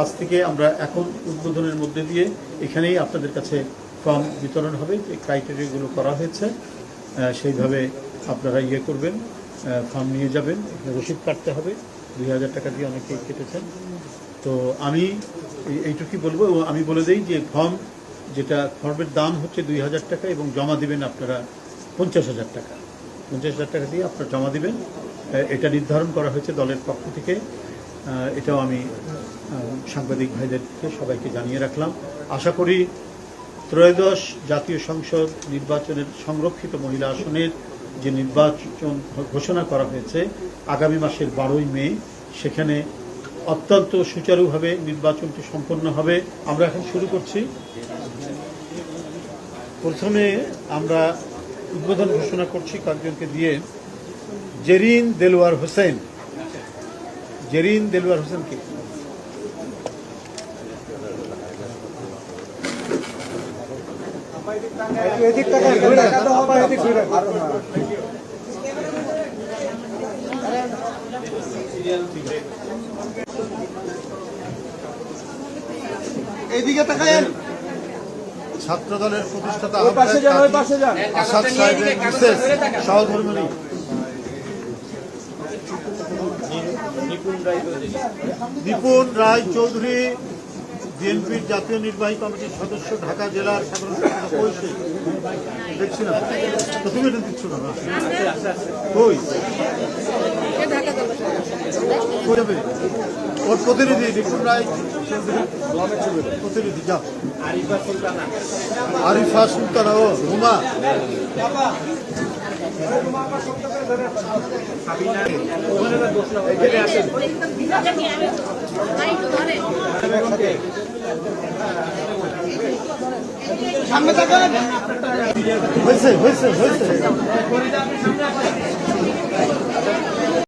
আজ থেকে আমরা এখন উদ্বোধনের মধ্যে দিয়ে এখানেই আপনাদের কাছে ফর্ম বিতরণ হবে, যে ক্রাইটেরিয়াগুলো করা হয়েছে সেইভাবে আপনারা করবেন, ফর্ম নিয়ে যাবেন। রসিদ কাটতে হবে, 2000 টাকা দিয়ে অনেকেই কেটেছেন। তো আমি এইটুকুই বলবো। আমি বলে দিই যে ফর্মের দাম হচ্ছে 2000 টাকা এবং জমা দিবেন আপনারা 50,000 টাকা। 50,000 টাকা দিয়ে আপনারা জমা দিবেন, এটা নির্ধারণ করা হয়েছে দলের পক্ষ থেকে। এটাও আমি সাংবাদিক ভাইদেরকে সবাইকে জানিয়ে রাখলাম। আশা করি ত্রয়োদশ জাতীয় সংসদ নির্বাচনের সংরক্ষিত মহিলা আসনের যে নির্বাচন ঘোষণা করা হয়েছে আগামী মাসের 12ই মে, সেখানে অত্যন্ত সুচারুভাবে নির্বাচনটি সম্পন্ন হবে। আমরা এখন শুরু করছি। প্রথমে আমরা উদ্বোধন ঘোষণা করছি কয়েকজনকে দিয়ে। জেরিন দেলোয়ার হোসেন কি এইদিকে তাকায়েন। ছাত্র দলের প্রতিষ্ঠাতা আসাদ সাহেবের বিশেষ সহধর্মিণী নিপুণ রায় চৌধুরী, বিএনপির জাতীয় নির্বাহী কমিটির সদস্য, ঢাকা জেলার সাধারণ সম্পাদক। দেখছি না তো, তুমি এটা দিচ্ছ না? কই যাবে ওর প্রতিনিধি? নিপুণ রায় প্রতিনিধি যা। আরিফা সুলতানা, ও রুমা। সামনে থাকেন। হয়েছে